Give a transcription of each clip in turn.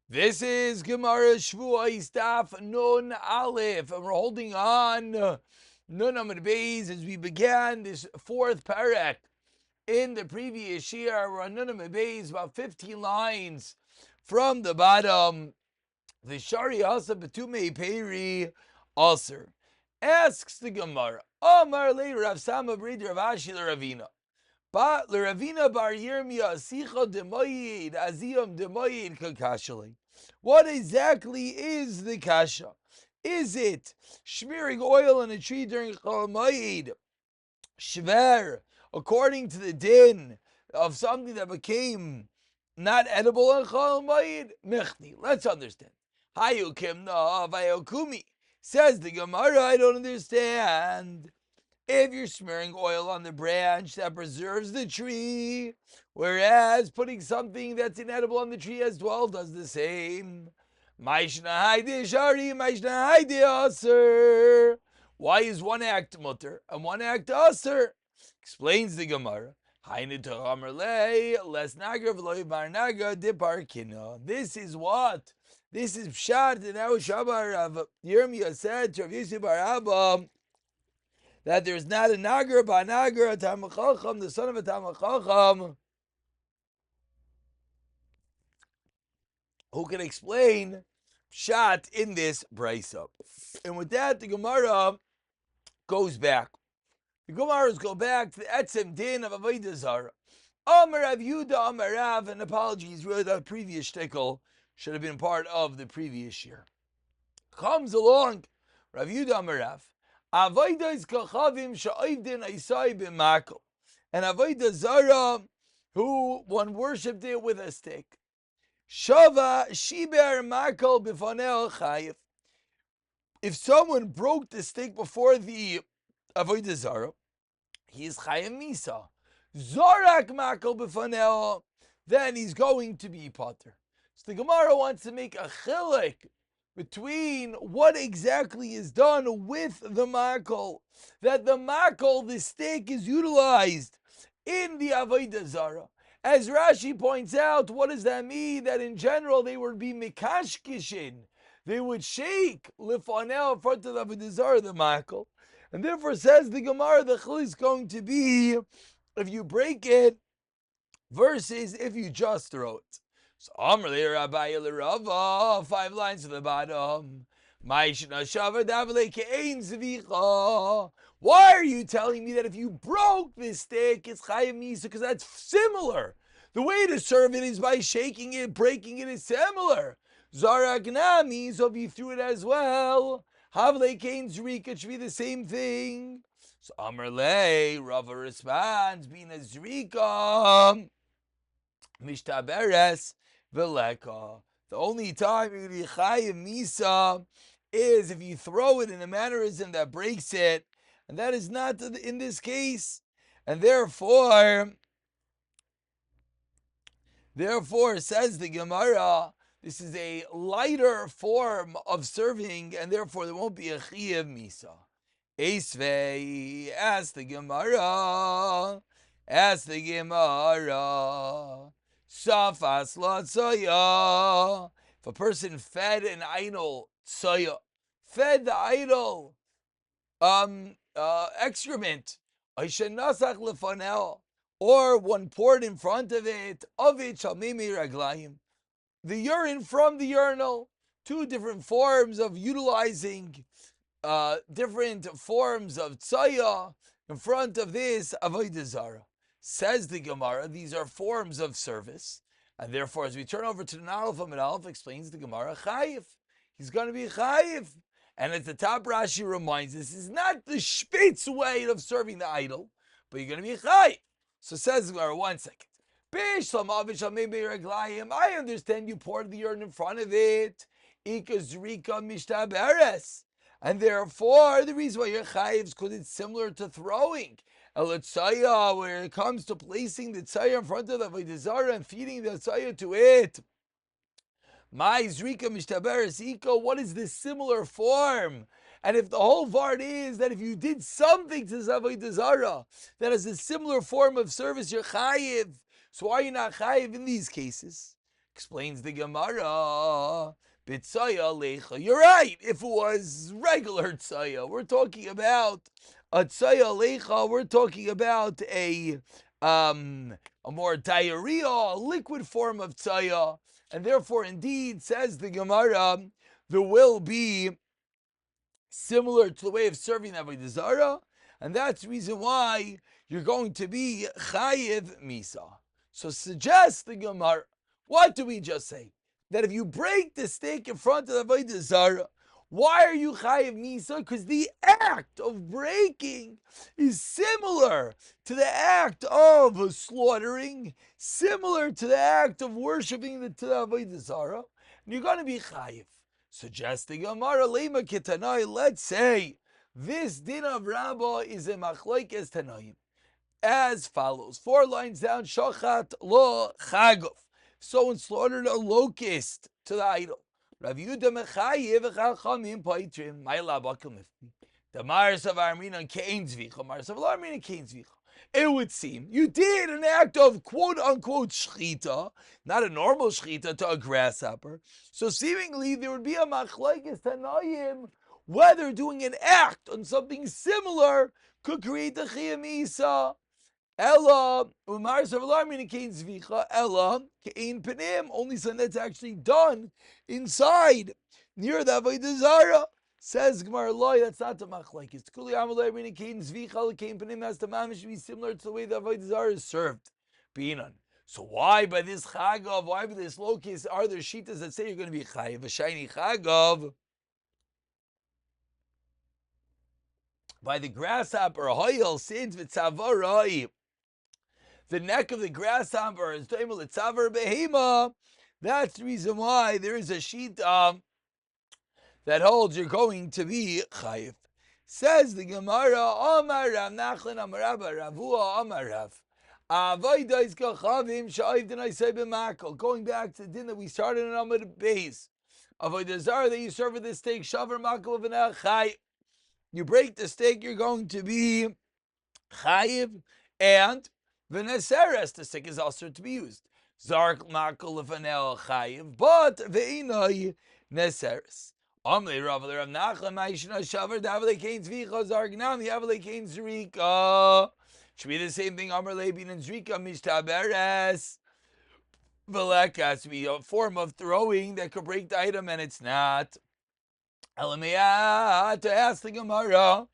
This is Gemara Shvuos Daf Nun Aleph, and we're holding on Nun Amud Beis as we began this fourth parak in the previous year. We're on Nun Amud Beis, about 15 lines from the bottom. The Shari Asa Betume Peri Aser asks the Gemara, Amar Le Rav Sama Brid Rav Ashi Ravina. But Ravina bar Yirmiyah Sicha Demoyed Aziyam Demoyed Kakashali. What exactly is the kasha? Is it smearing oil on a tree during Chol Moed, shver, according to the din of something that became not edible on Chol Moed? Mechni. Let's understand. Hayukim na vayokumi. Says the Gemara, I don't understand. If you're smearing oil on the branch, that preserves the tree, whereas putting something that's inedible on the tree as well does the same. Why is one act mutter and one act aser? Explains the Gemara. This is what? This is Pshat, and now Shabar of Yirmiyah said to Rav Yosef bar Abba that there's not a Nagar, a Talmid Chacham, the son of a Talmid Chacham, who can explain Pshat in this brisa. And with that, the Gemara goes back. The Gemaras go back to the Etzem Din of Avodah Zarah. Amar Rav Yehuda, Amar Rav, and apologies, really that previous shtickle should have been part of the previous year. Comes along Rav Yehuda, Amar Rav. Avodah is kachavim sha'oivdin aisai b'makel. And Avodah Zarah, who one worshipped it with a stick. Shava shiber makel b'fanei chayiv. If someone broke the stick before the Avodah Zarah, he is chayiv misa. Zorak makel b'fanei, then he's going to be potter. So the Gemara wants to make a chilek between what exactly is done with the makel, that the makel, the stick, is utilized in the Avodah Zarah. As Rashi points out, what does that mean? That in general they would be mikashkishin, they would shake lifanel in front of the Avodah Zarah, the makel, and therefore says the Gemara, the chil is going to be if you break it versus if you just throw it. So Amr le Rabbi Rava, 5 lines to the bottom. Why are you telling me that if you broke this stick, it's chayav misa? Because that's similar. The way to serve it is by shaking it, breaking it is similar. Zaragna, so if you threw it as well, havle kain zrika, it should be the same thing. So Amr le Rava responds, being a zrika, mishtaberes. The only time you be chayiv misa is if you throw it in a mannerism that breaks it, and that is not in this case. And therefore, says the Gemara, this is a lighter form of serving, and therefore there won't be a chayiv misa. Esvei, ask the Gemara. Safas la tzoya. If a person fed an idol tzoya, fed the idol excrement, or one poured in front of it raglayim, the urine from the urinal. 2 different forms of utilizing different forms of tzoya in front of this Avodah Zarah. Says the Gemara, these are forms of service, and therefore, as we turn over to the Aleph Amud Aleph, explains the Gemara, chayiv. He's going to be chayiv. And at the top, Rashi reminds us, this is not the spitz way of serving the idol, but you're going to be chayiv. So says the Gemara, 1 second. I understand you poured the urine in front of it. And therefore, the reason why you're chayiv is because it's similar to throwing. Where it comes to placing the tzaya in front of the Avodah Zarah and feeding the tzaya to it. What is this similar form? And if the whole vart is that if you did something to the Avodah Zarah that is a similar form of service, you're chayiv. So why are you not chayiv in these cases? Explains the Gemara, B'tzaya lecha. You're right. If it was regular tzaya, we're talking about a tzaya lecha. We're talking about a more diarrhea, a liquid form of tzaya, and therefore, indeed, says the Gemara, there will be similar to the way of serving Avodah Zarah, and that's the reason why you're going to be chayiv misa. So suggests the Gemara, what do we just say? That if you break the steak in front of the Avodah Zarah, why are you chayiv misa? Because the act of breaking is similar to the act of slaughtering, similar to the act of worshiping the Avodah Zarah, and you're going to be chayiv. Suggesting Gemara lema kitanai. Let's say this din of Rabbah is a machlokes tanaim as follows: 4 lines down. Shochat lo chagov. Someone slaughtered a locust to the idol. Rav Yehuda mechayev chachamim paitrim ma'ila bakel mifti. The Maris of Armina kein zvicha. Maris of Armina kein zvicha. It would seem you did an act of quote-unquote shchita, not a normal shchita, to a grasshopper. So seemingly there would be a machlokes tanaim whether doing an act on something similar could create a chiyuv misa. Ella umaris of alarmin kein zvicha. Ella kein penim. Only something that's actually done inside near the Avodah Zarah. Says Gemara, Loi, that's not the machlokes. Kuli amalei rin kein zvicha kein penim has to mamish be similar to the way the Avodah Zarah is served. Binan. So why by this chagav, why by this locust, are there shitas that say you're going to be chayiv a shiny chagav? By the grasshopper, hoyel sins v'tzavarai. The neck of the grasshopper is doimel etzavar behema. That's the reason why there is a shita that holds you're going to be chayiv. Says the Gemara, Amar Rav Nachman, Amar Rabba, Ravua, Amar Rav. Avodah is kachavim sha'ayv denai say b'makol. Going back to the din that we started in Amud Beis. Avodah Zarah that you serve with this steak, shavar makol v'nei chayiv. You break the steak, you're going to be chayiv, and v'neseres, the steak is also to be used. Zark makol v'nei chayiv, but v'inoi neseres. Amle Rav Nachman ma'ishna shavar davle kein zvicha zargnam yavle kein zrika. Should be the same thing. Amar lebin and zrika mishtaberes. Velek has to be a form of throwing that could break the item, and it's not. Elamiyah to ask the Gemara.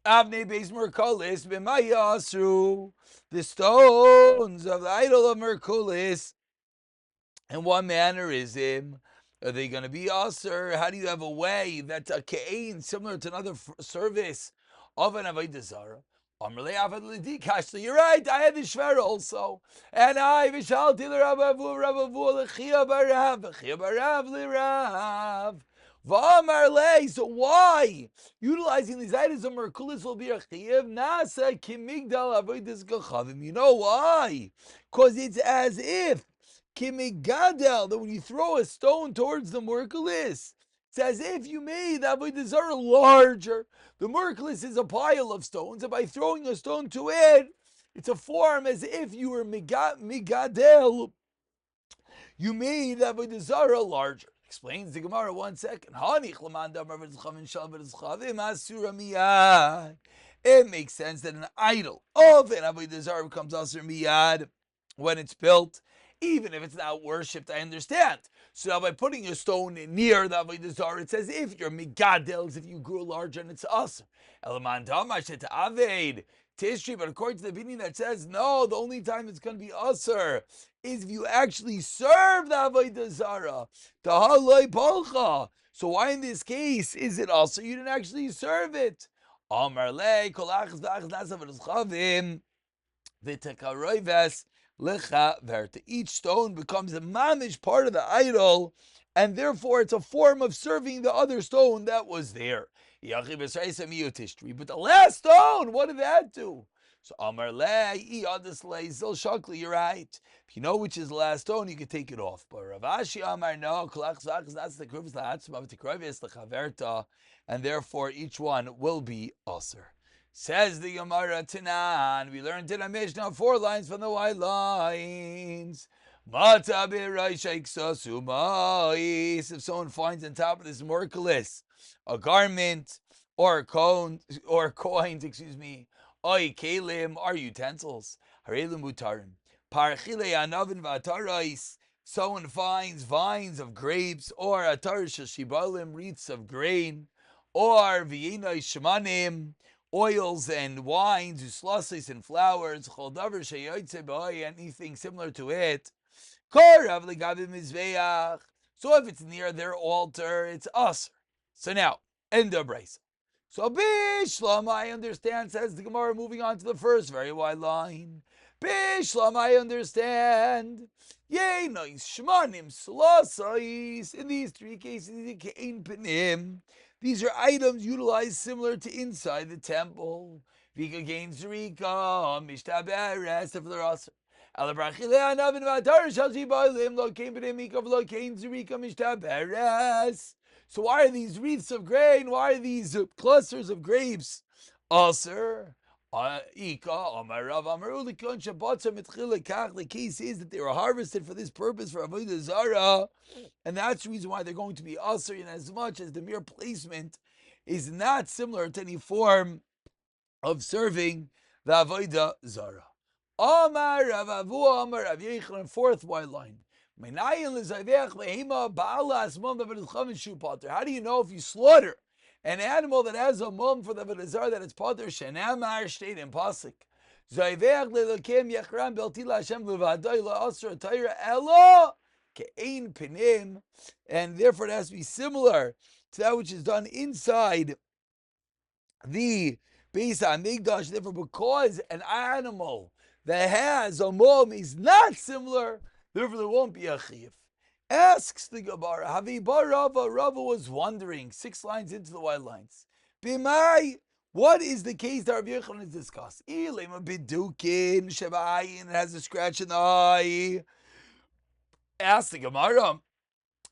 Avnei beis merkulis b'mayasru. The stones of the idol of Merkulis. In what manner is him? Are they going to be aser? How do you have a way that's a ke'ain, similar to another service of an Avodah Zarah? You're right, I had the shver also. And I vishalti l'Rabavu, Rabavu l'chia barav, l'chia barav l'Rav. V'amar lei, so why? Utilizing these items of Merkulis will be a chiyuv, nasa kimigdal avodas gachavim. You know why? Because it's as if Kimigadel, that when you throw a stone towards the Merkulis, it's as if you made the Avodah Zarah larger. The Merkulis is a pile of stones, and by throwing a stone to it, it's a form as if you were Migadel. You made the Avodah Zarah larger. Explains the Gemara 1 second. It makes sense that an idol of an Avodah Zarah becomes Asur Miyad when it's built. Even if it's not worshipped, I understand. So now by putting a stone near the Avodah Zarah, it's as if you're migadel, as if you grew larger and it's us. Elaman damashet aved tishri, but according to the opinion that says, no, the only time it's going to be usher is if you actually serve the Avodah Zarah. Tahaloi polcha. So why in this case is it usher? You didn't actually serve it. Amar le kolachas v'achas nasav v'chavim v'tekaroives. Each stone becomes a mamish part of the idol, and therefore it's a form of serving the other stone that was there. But the last stone, what did that do? So Amar you're right. If you know which is the last stone, you can take it off. But Rav Ashi Amar no, and therefore each one will be aser. Says the Gemara Tanan, we learned in a Mishnah 4 lines from the white lines. If someone finds on top of this merkulis a garment or coins, excuse me, oy kelim are utensils. Harelim mutarim. Parchile anavin v'atarais. Someone finds vines of grapes or atar shibalim, wreaths of grain, or v'yinai shemanim, oils and wines, uslasis and flowers, choldavar sheyotze b'oy, anything similar to it. So if it's near their altar, it's us. So now, end of brisa. So Bishlam, I understand, says the Gemara, moving on to the first very wide line. Bishlam, I understand. Yea, nice shmanim salasais. In these three cases, these are items utilized similar to inside the temple. Vika gain zrika, mishtaberes, if they're us. So why are these wreaths of grain? Why are these clusters of grapes? The case is that they were harvested for this purpose, for Avodah Zarah, and that's the reason why they're going to be aser, in as much as the mere placement is not similar to any form of serving the Avodah Zarah. Amar Rav Avu, Amar Rav Yechon, fourth white line. How do you know if you slaughter an animal that has a mum for the Avodah Zarah that it's pater? Shenamar state in pasuk. Zayvech lelokim yechram belti laHashem levadai laasra tayra elo ke'ein pinim, and therefore it has to be similar to that which is done inside the Beis HaMikdash. Therefore, because an animal that has a mum is not similar, therefore there won't be a chiyuv. Asks the Gemara, Havibar Rava. Rava was wondering, 6 lines into the white lines. Bimai, what is the case that Rabbi Yochanan has discussed? Ilema bidukin shebayin, it has a scratch in the eye. Ask the Gemara,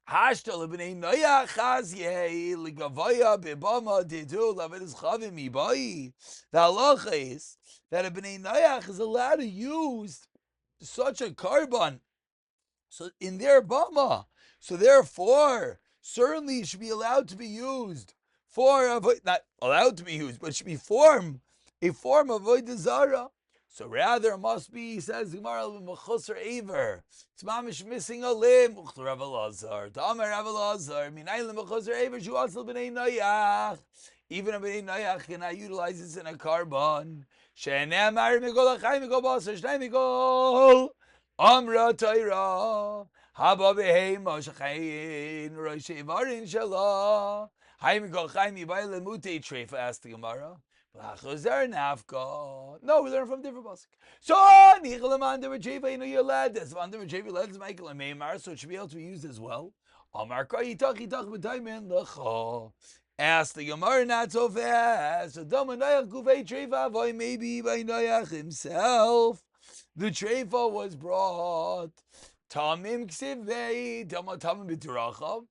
Hashta lebnei noyach chazye legavaya bebama dedu lavedis chavim ibai. The halacha is that a bnei noyach is allowed to use such a carbon, so in their bama. So therefore, certainly it should be allowed to be used for, not allowed to be used, but it should be a form of Avodah Zarah. So rather it must be, says the Gemara, mechusar aver. It's mamish missing a limb. Uchter Rav Elazar. Tamer Rav Elazar. Minay mechusar aver. Shu asal b'nei noyach. Even a b'nei noyach cannot utilize this in a carbon. She'nemar migol achai migol basar. Shnei migol amra toira. Haba b'heima shechayin rosh ivarin shalah. Hai migol chai mibay lemutei treifa, asked the Gemara. No, we learn from different pasuk. So you're led this. Michael and Meimar, so it should be able to be used as well. Ask the Gemara, not so fast. So maybe by Noach himself, the treifa was brought. Tamim ksivei, tamim b'turachav.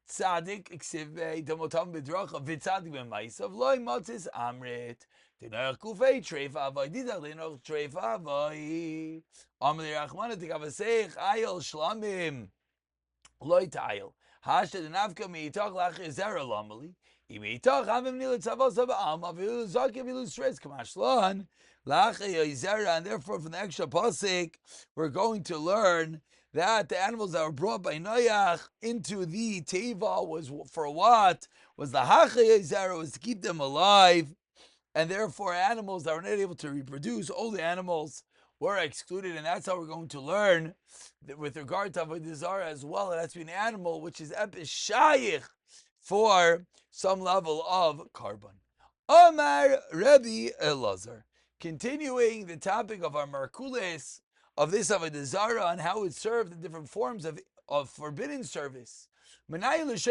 Tzadik ksivei damotam bedracha v'tzadik b'maisav loy matzis amrit denoach kufei treifa avoy didach denoach treifa avoy amli rachmana tikavaseich ayel shlamim loy ta'ayel hashta denavka meitach lach ezera lamali imeitach havim nilat tzavos ha'am avilu zakim avilu stress kamashlan lach ezera. And therefore, from the extra pasuk, we're going to learn that the animals that were brought by Noach into the teva was for what? Was the hachei zara, was to keep them alive, and therefore animals that were not able to reproduce, all the animals were excluded, and that's how we're going to learn that with regard to Avodah Zarah as well. It has to be an animal which is epishayich for some level of carbon. Omar Rabbi Elazar, continuing the topic of our merkulis, of this Avodah Zarah, and how it's served in different forms of forbidden service. 3 lines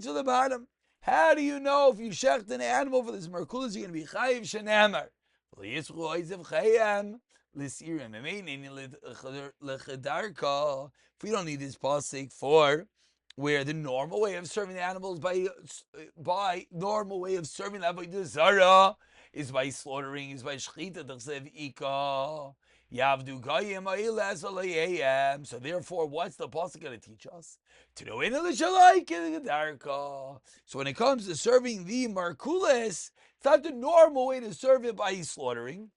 to the bottom. How do you know if you shecht an animal for this merkulis, you're going to be chayiv shenamar? If we don't need this pasuk for where the normal way of serving the animals by normal way of serving the Avodah Zarah is by slaughtering, is by shchita d'chsev ika. Yavdu Goyim Ailes Alayam. So therefore, what's the pasuk going to teach us? To know in the So when it comes to serving the markules, it's not the normal way to serve it by slaughtering.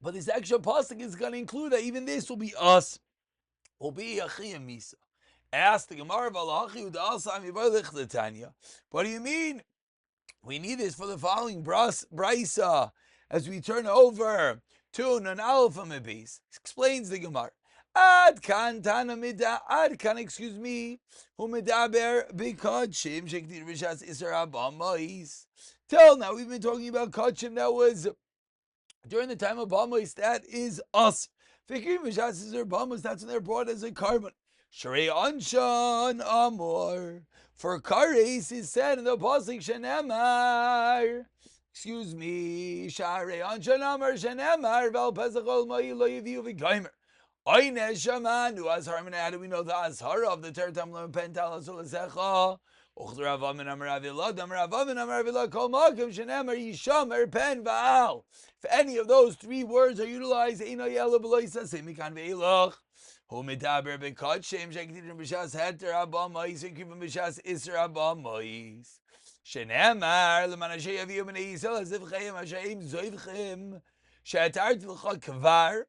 But this extra pasuk is going to include that even this will be us. Will be Achiyam Misa. Ask the Gemara what do you mean? We need this for the following brisa as we turn over to Nun Aleph Amabis. Explains the Gemara. Ad kan tana mida. Ad kan, excuse me. Hu medaber b'kodshim shektir b'shas iser abamois. Till now we've been talking about kodshim that was during the time of bamois. That is us. Fikrim b'shas iser abamois. That's when they're brought as a carbon. Shrei anshan amor. For kares is said in the pasuk shenemar. Excuse me. Shrei anshan amor shenemar vel pesach ol ma'i lo yiviu v'gaimer. Oine shamanu azhar. How do we know the azhar of the tertam lo pental azulazecha? Uchdrav amin amar avilad amar avavin amar avilad kol makim shenemar yishamer pen va'al. If any of those three words are utilized, eino yelo b'lo yisaseh mikan ve'ilach. Who medaber b'kodshim shektirim b'shas heter abamois v'kivim b'shas iser abamois. Shenemar l'manashe yaviu b'nei Yisrael azivchem hashem zoivchem she'atarti l'cha kvar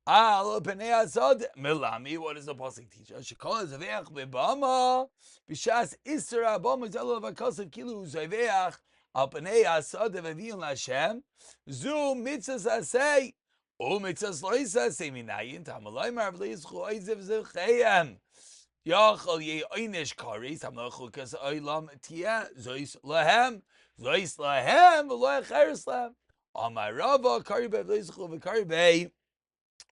al p'nei asad milami. What does the pasuk teach us? Shekol zaveach b'bama b'shas iser abamois elo v'akasav kilu zaveach al p'nei asad v'aviun l'Hashem zu mitzvah asay. Umitzas loisa seminayin tamalay marvleis choizev zevchayim. Yachal ye einish karis tamachul kas oilam tia zois lahem v'lo acheres lahem. Amar Rava karibei v'leis chol v'karibei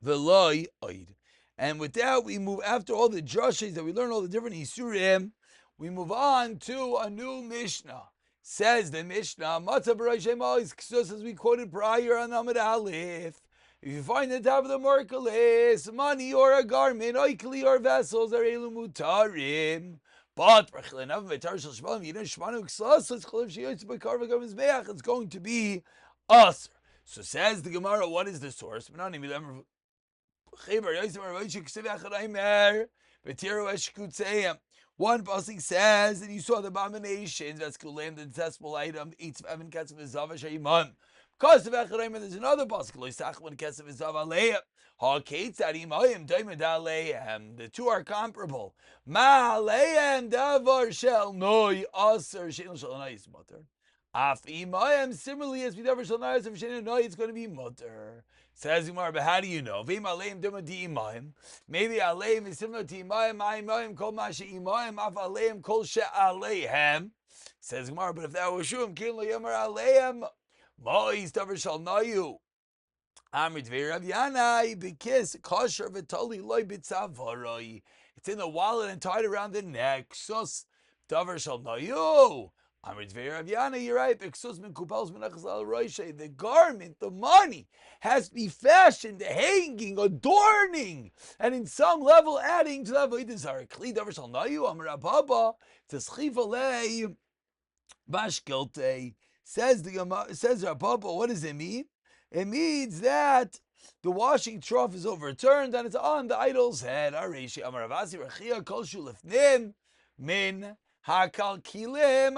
v'loi oid. And with that, we move after all the drushes that we learn, all the different isurim. We move on to a new Mishnah. Says the Mishnah, Matzah b'rosh Mois ksus, as we quoted prior on Amud Aleph. If you find the top of the merkulis, money or a garment, oikli or vessels, are elu mutarim. But it's going to be us. So says the Gemara, what is the source? One pasuk says, and you saw the abominations, that's kulam, the detestable item, eats of Evan Ketz of Zava Shayimon. Because of Echaraim, there's another pasuk, Loisachman Ketz of Zava Leah. Ha Ketz Arimayim, Daimad Aleim. The two are comparable. Ma Aleim Davar Shel Noi Aser Shein Shel Noi is mutter. Af Imayim, similarly as with Davar Shel Noi Aser Shein Noi, it's going to be mutter. Says Gemara, but how do you know? Maybe Aleim is similar to Imayim, Kol Masha Imayim, Af Aleim, Kol She Aleim. Says Gemara, but if that was true, Kin Lo Yomer Aleim, Ma'is Davar Shel Noyu. Amrit Ve'Rav Yanai, B'Kis, Kosher V'Toli Loi B'Tzavaroi. It's in the wallet and tied around the neck. Sus Davar Shel Noyu. You're right. The garment, the money, has to be fashioned, hanging, adorning, and in some level adding to the Avodah Zarah. Kli davar shel nayu, amar Abba, t'schifalei bashkelte. Says Rabba, what does it mean? It means that the washing trough is overturned and it's on the idol's head. Areshi amar Avasi rechia kol shulefnim min. Anything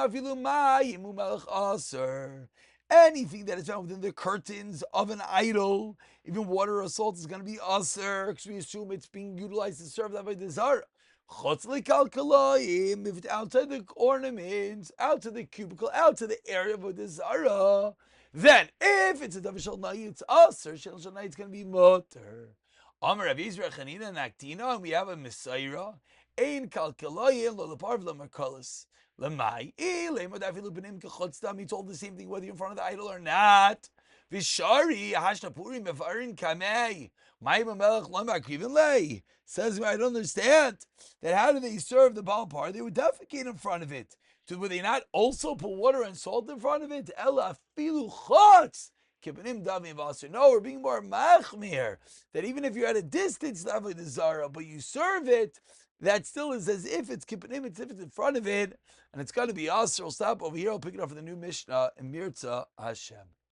that is found within the curtains of an idol, even water or salt, is going to be aser, because we assume it's being utilized to serve that by the Zarah. If it's outside the ornaments, out to the cubicle, out to the area of the Zarah, then if it's a Davar Shel Nayi, it's aser, Shel Nayi, it's going to be motor. Amar Rav Yisrael Chanina Naktina, and we have a Messiah. Ein kalkaloyin lo leparv lemarkalis lemai lema dafilu benim kechotztam. He told the same thing whether you're in front of the idol or not. Vishari hashnapurim mevarin kamei ma'im melech lemakriven lei. Says I don't understand that. How do they serve the Baal par? They would defecate in front of it. So would they not also put water and salt in front of it? Ela filu chotz. No, we're being more machmir. That even if you're at a distance, Avodah Zarah, but you serve it, that still is as if it's kippanim, it's if it's in front of it, and it's got to be us. We'll stop over here. I'll pick it up for the new Mishnah in Mirza Hashem.